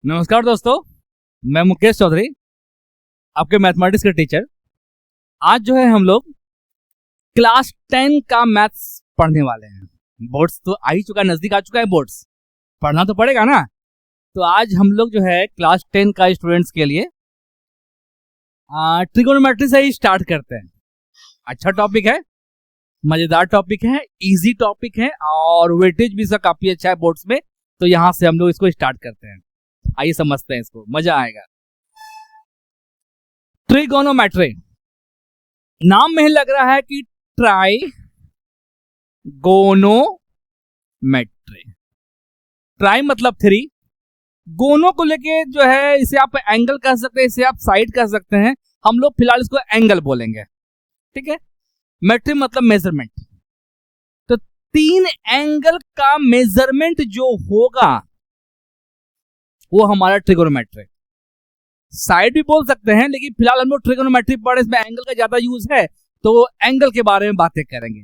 नमस्कार दोस्तों, मैं मुकेश चौधरी, आपके मैथमेटिक्स के टीचर। आज जो है हम लोग क्लास 10 का मैथ्स पढ़ने वाले हैं। बोर्ड्स तो आ ही चुका है, नजदीक आ चुका है बोर्ड्स, पढ़ना तो पड़ेगा ना। तो आज हम लोग जो है क्लास 10 का स्टूडेंट्स के लिए ट्रिगोनोमेट्री से ही स्टार्ट करते हैं। अच्छा टॉपिक है, मजेदार टॉपिक है, इजी टॉपिक है और वेटेज भी इसका काफी अच्छा है बोर्ड्स में। तो यहां से हम लोग इसको स्टार्ट करते हैं। आइए समझते हैं इसको, मजा आएगा। ट्रिगोनोमेट्री नाम में ही लग रहा है कि ट्राइगोनोमेट्री। ट्राई मतलब 3, गोनो को लेके जो है इसे आप एंगल कह सकते हैं, इसे आप साइड कह सकते हैं। हम लोग फिलहाल इसको एंगल बोलेंगे, ठीक है। मेट्री मतलब मेजरमेंट। तो 3 एंगल का मेजरमेंट जो होगा वो हमारा ट्रिगोनोमेट्री। साइड भी बोल सकते हैं, लेकिन फिलहाल हम लोग ट्रिगोनोमेट्री पढ़े, इसमें एंगल का ज्यादा यूज है तो एंगल के बारे में बातें करेंगे।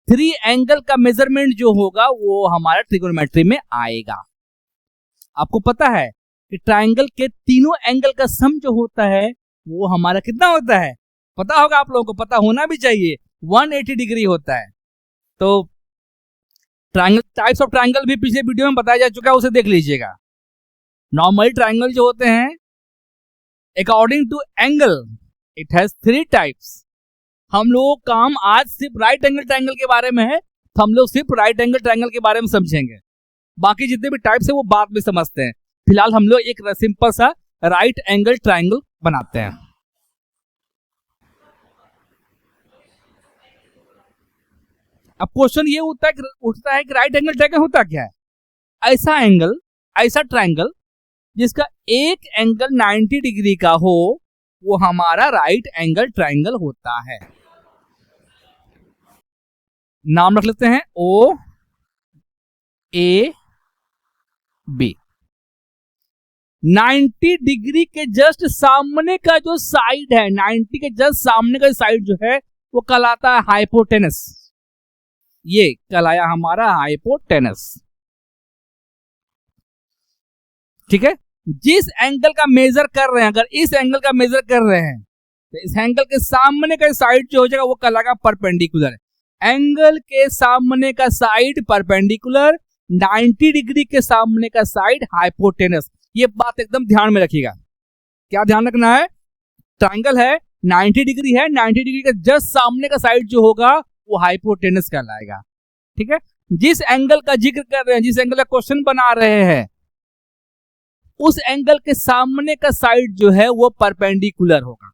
3 एंगल का मेजरमेंट जो होगा वो हमारा ट्रिगोनोमेट्री में आएगा। आपको पता है कि ट्राइंगल के तीनों एंगल का सम जो होता है वो हमारा कितना होता है? पता होगा, आप लोगों को पता होना भी चाहिए, 180 डिग्री होता है। तो ट्राइंगल, टाइप्स ऑफ ट्राइंगल भी पिछले वीडियो में बताया जा चुका है, उसे देख लीजिएगा। नॉर्मली ट्राइंगल जो होते हैं according to angle it has 3 types. हम लोग काम आज सिर्फ राइट एंगल ट्राइंगल के बारे में है, तो हम लोग सिर्फ राइट एंगल ट्राइंगल के बारे में समझेंगे। बाकी जितने भी टाइप्स है वो बाद में समझते हैं। फिलहाल हम लोग एक सिंपल सा राइट एंगल ट्राइंगल बनाते हैं। अब क्वेश्चन ये उठता है कि राइट एंगल ट्राइंगल होता क्या है? ऐसा एंगल, ऐसा ट्राइंगल जिसका एक एंगल 90 डिग्री का हो वो हमारा राइट एंगल ट्राइंगल होता है। नाम रख लेते हैं ओ ए बी। 90 डिग्री के जस्ट सामने का जो साइड है, 90 के जस्ट सामने का साइड जो है वो कहलाता है हाइपोटेनस। ये कहलाया हमारा हाइपोटेनस, ठीक है। जिस एंगल का मेजर कर रहे हैं, अगर इस एंगल का मेजर कर रहे हैं तो इस एंगल के सामने का साइड जो हो जाएगा वो कहलाएगा परपेंडिकुलर। एंगल के सामने का साइड परपेंडिकुलर, 90 डिग्री के सामने का साइड हाइपोटेनस। ये बात एकदम ध्यान में रखिएगा। क्या ध्यान रखना है? ट्राइंगल है, 90 डिग्री है, 90 डिग्री के जस्ट सामने का साइड जो होगा वो हाइपोटेनस कहलाएगा, ठीक है। जिस एंगल का जिक्र कर रहे हैं, जिस एंगल का क्वेश्चन बना रहे हैं, उस एंगल के सामने का साइड जो है वो परपेंडिकुलर होगा।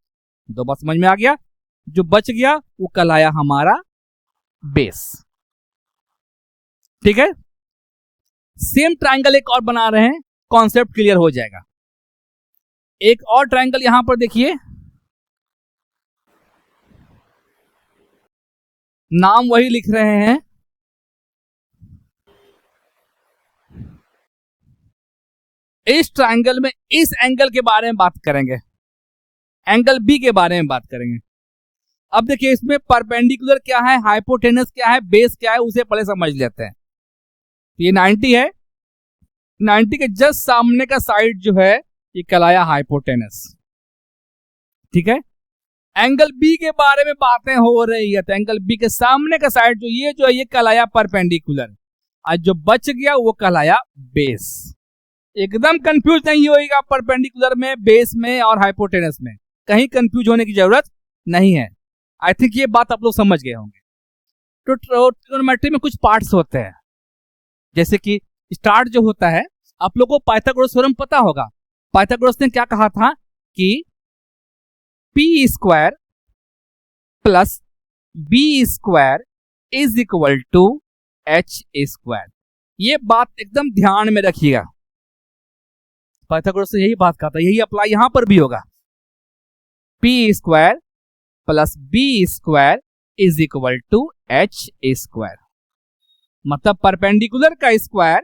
तो बात समझ में आ गया। जो बच गया वो कहलाया हमारा बेस, ठीक है। सेम ट्राइंगल एक और बना रहे हैं, कॉन्सेप्ट क्लियर हो जाएगा। एक और ट्राइंगल यहां पर देखिए, नाम वही लिख रहे हैं। इस ट्राइंगल में इस एंगल के बारे में बात करेंगे, एंगल बी के बारे में बात करेंगे। अब देखिए इसमें परपेंडिकुलर क्या है, हाइपोटेनस क्या है, बेस क्या है, उसे पहले समझ लेते हैं। ये 90 है, 90 के जस्ट सामने का साइड जो है ये कहलाया हाइपोटेनस, ठीक है। एंगल बी के बारे में बातें हो रही है, तो एंगल बी के सामने का साइड जो है ये कहलाया परपेंडिकुलर, और जो बच गया वो कहलाया बेस। एकदम कंफ्यूज नहीं होएगा परपेंडिकुलर में, बेस में और हाइपोटेनस में, कहीं कंफ्यूज होने की जरूरत नहीं है। आई थिंक ये बात आप लोग समझ गए होंगे। तो ट्रिगोनोमेट्री में कुछ पार्ट्स होते हैं, जैसे कि स्टार्ट जो होता है, आप लोगों को पाइथागोरस थ्योरम पता होगा। पाइथागोरस ने क्या कहा था कि P square plus B square is equal to H square. ये बात एकदम ध्यान में रखिएगा। पाइथागोरस ने यही बात कहा था, यही अप्लाई यहां पर भी होगा। P square plus B square is equal to H square, मतलब परपेंडिकुलर का स्क्वायर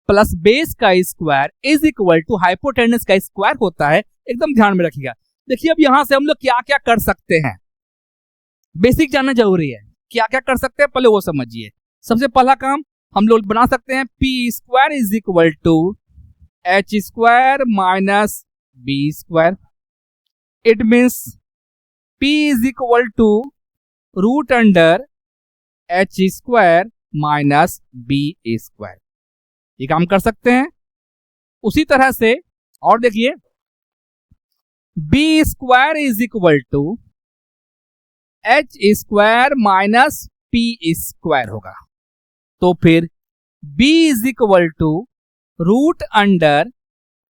प्लस बेस का square is equal to hypotenuse का स्क्वायर होता है। एकदम ध्यान में रखिएगा। देखिए अब यहां से हम लोग क्या क्या कर सकते हैं, बेसिक जानना जरूरी है। क्या क्या कर सकते हैं पहले वो समझिए। सबसे पहला काम हम लोग बना सकते हैं, P square is equal to H square minus B square. It means P is equal to root under H square minus B square. ये काम कर सकते हैं। उसी तरह से और देखिए, B square is equal to H square minus P square होगा। तो फिर b is equal to root under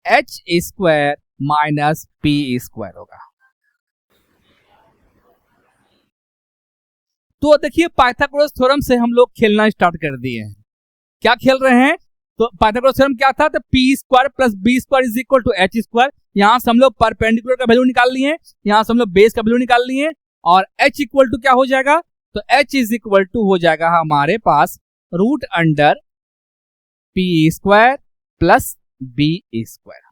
H square minus P square होगा। तो देखिए, पाइथागोरस थ्योरम से हम लोग खेलना स्टार्ट कर दिए हैं। क्या खेल रहे हैं? तो पाइथागोरस थ्योरम क्या था? तो P square plus B square is equal to H square. यहां से हम लोग परपेंडिकुलर का वैल्यू निकाल लिए, यहां से हम लोग बेस का वैल्यू निकाल लिए, और h इक्वल टू क्या हो जाएगा? तो h इज इक्वल टू हो जाएगा हमारे पास root under P square plus B square.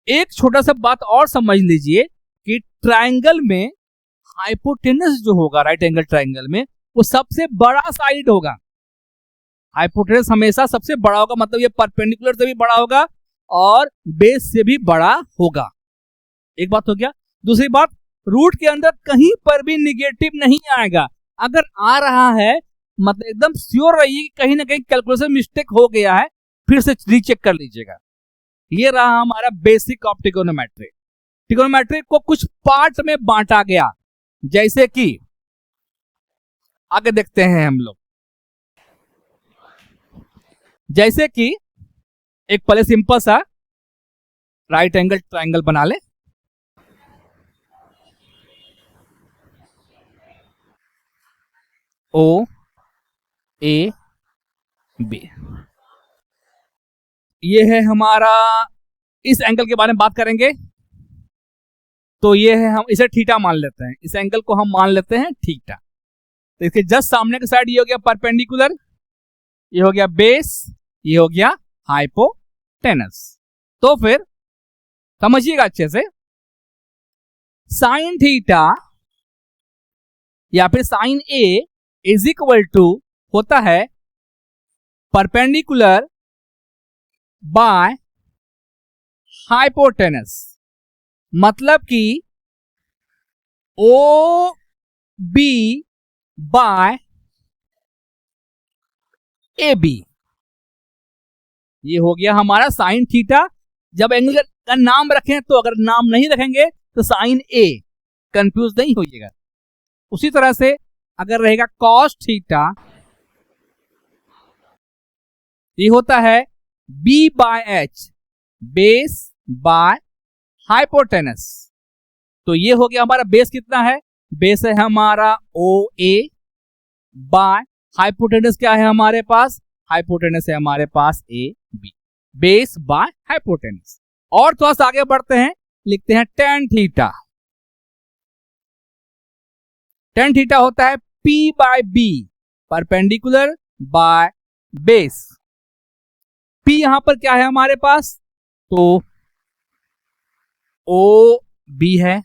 एक छोटा सा बात और समझ लीजिए कि ट्राइंगल में हाइपोटेनस जो होगा राइट एंगल ट्राइंगल में, वो सबसे बड़ा साइड होगा। हाइपोटेनस हमेशा सबसे बड़ा होगा, मतलब ये परपेंडिकुलर से भी बड़ा होगा और बेस से भी बड़ा होगा। एक बात हो गया। दूसरी बात, रूट के अंदर कहीं पर भी निगेटिव नहीं आएगा। अगर आ रहा है मतलब एकदम श्योर रहिए कि कहीं ना कहीं कैलकुलेशन मिस्टेक हो गया है, फिर से रीचेक कर लीजिएगा। ये रहा हमारा बेसिक ऑफ ट्रिगोनोमेट्री। ट्रिगोनोमेट्री को कुछ पार्ट में बांटा गया, जैसे कि आगे देखते हैं हम लोग। जैसे कि एक पहले सिंपल सा राइट एंगल ट्राइंगल बना ले। ओ ए बी, ये है हमारा। इस एंगल के बारे में बात करेंगे तो ये है, हम इसे थीटा मान लेते हैं। इस एंगल को हम मान लेते हैं थीटा। तो इसके जस्ट सामने का साइड ये हो गया परपेंडिकुलर, ये हो गया बेस, ये हो गया हाइपोटेनस। तो फिर समझिएगा अच्छे से, साइन थीटा या फिर sine A is equal to होता है परपेंडिकुलर बाय हाइपोटेनस। मतलब कि O B by A B, ये हो गया हमारा साइन थीटा। जब एंगल का नाम रखें तो, अगर नाम नहीं रखेंगे तो साइन ए, कंफ्यूज नहीं होइएगा। उसी तरह से अगर रहेगा कॉस थीटा, ये होता है B by H, base by hypotenuse. तो ये हो गया हमारा बेस कितना है? बेस है हमारा ओ ए बाय हाइपोटेनस क्या है हमारे पास? हाइपोटेनस है हमारे पास A B, base by hypotenuse. और थोड़ा सा आगे बढ़ते हैं, लिखते हैं टेन थीटा। टेन थीटा होता है P by B, perpendicular by base. P यहां पर क्या है हमारे पास? तो ओ बी है,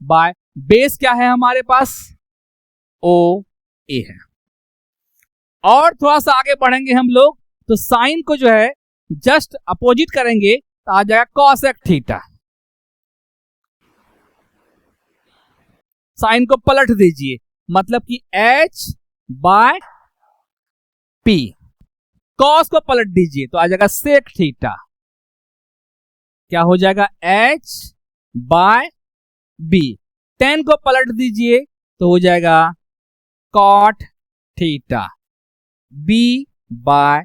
बाय बेस क्या है हमारे पास? ओ ए है। और थोड़ा सा आगे बढ़ेंगे हम लोग तो साइन को जो है जस्ट अपोजिट करेंगे तो आ जाएगा कॉसेक थीटा। साइन को पलट दीजिए, मतलब कि h बाय p। कॉस को पलट दीजिए तो आ जाएगा सेक थीटा। क्या हो जाएगा? h bye b। टेन को पलट दीजिए तो हो जाएगा cot theta, b by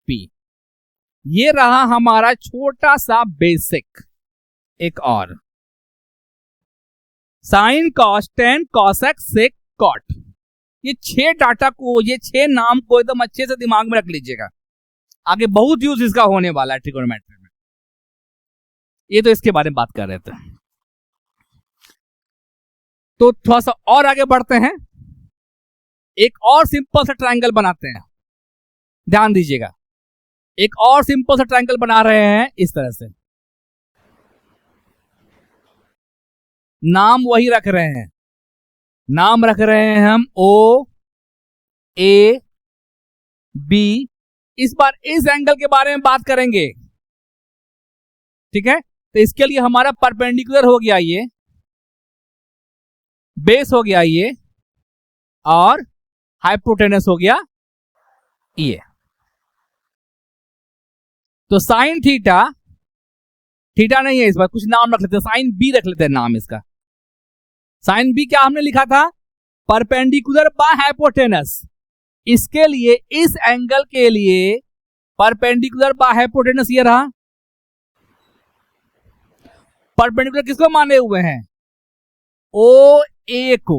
p। ये रहा हमारा छोटा सा बेसिक। एक और, sine cos tan cosec sec cot. ये 6 डाटा को, ये 6 नाम को एकदम अच्छे से दिमाग में रख लीजिएगा, आगे बहुत यूज इसका होने वाला है ट्रिगोनोमेट्री में। ये तो इसके बारे में बात कर रहे थे। तो थोड़ा सा और आगे बढ़ते हैं, एक और सिंपल सा ट्रायंगल बनाते हैं। ध्यान दीजिएगा, एक और सिंपल सा ट्रायंगल बना रहे हैं इस तरह से। नाम वही रख रहे हैं, नाम रख रहे हैं हम ओ ए बी। इस बार इस एंगल के बारे में बात करेंगे। ठीक है, तो इसके लिए हमारा परपेंडिकुलर हो गया ये, बेस हो गया ये, और हाइपोटेनस हो गया ये। तो साइन थीटा, थीटा नहीं है इस बार, कुछ नाम रख लेते हैं, साइन बी रख लेते हैं नाम इसका। साइन बी क्या हमने लिखा था, परपेंडिकुलर बाय हाइपोटेनस। इसके लिए, इस एंगल के लिए परपेंडिकुलर बाय हाइपोटेनस ये रहा। परपेंडिकुलर किसको माने हुए हैं, ओ ए को।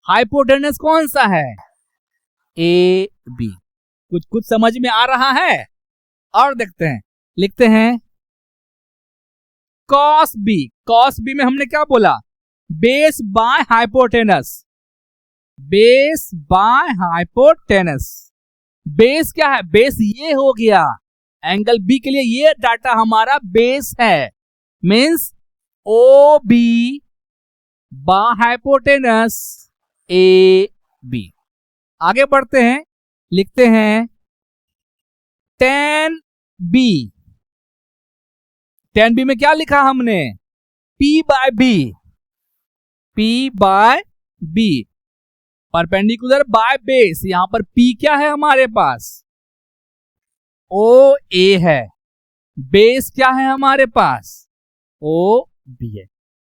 हाइपोटेनस कौन सा है, ए बी। कुछ कुछ समझ में आ रहा है, और देखते हैं, लिखते हैं कॉस बी। कॉस बी में हमने क्या बोला, base by hypotenuse, base by hypotenuse. Base क्या है, बेस ये हो गया, एंगल बी के लिए ये डाटा हमारा बेस है, means O B by hypotenuse A B. आगे बढ़ते हैं, लिखते हैं टेन बी। टेन बी में क्या लिखा हमने, P by B, P by B, perpendicular by base. यहां पर पी क्या है हमारे पास, ओ ए है, बेस क्या है हमारे पास, ओ बी है।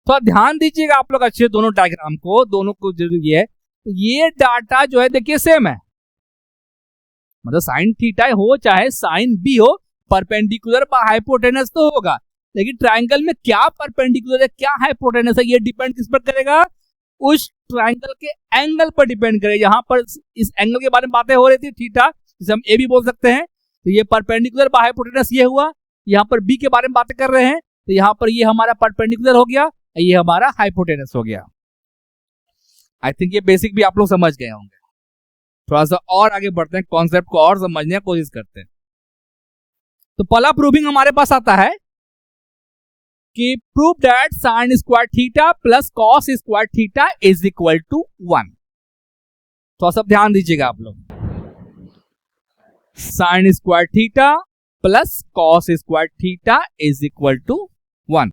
तो ध्यान दीजिएगा आप लोग अच्छे दोनों डायग्राम को, दोनों को जरूरी है। तो ये डाटा जो है देखिए सेम है, मतलब साइन थीटा हो चाहे साइन बी हो, परपेंडिकुलर बाय हाइपोटेनस तो होगा। लेकिन ट्रायंगल में क्या परपेंडिकुलर है क्या हाइपोटेनस है, ये डिपेंड किस पर करेगा, उस ट्रायंगल के एंगल पर डिपेंड करेगा। यहां पर इस एंगल के बारे में बातें हो रही थी, थीटा, जिसे हम ए भी बोल सकते हैं। तो ये परपेंडिकुलर बाय हाइपोटेनस ये हुआ। यहां पर बी के बारे में बातें कर रहे हैं, तो यहां पर ये हमारा परपेंडिकुलर हो गया, ये हमारा हाइपोटेनस हो गया। आई थिंक ये बेसिक भी आप लोग समझ गए होंगे। थोड़ा सा और आगे बढ़ते हैं, कॉन्सेप्ट को और समझने की कोशिश करते हैं। तो पहला प्रूविंग हमारे पास आता है कि prove that sine square theta plus cos square theta is equal to 1। तो सब ध्यान दीजिएगा आप लोग, sine square theta plus cos square theta is equal to 1।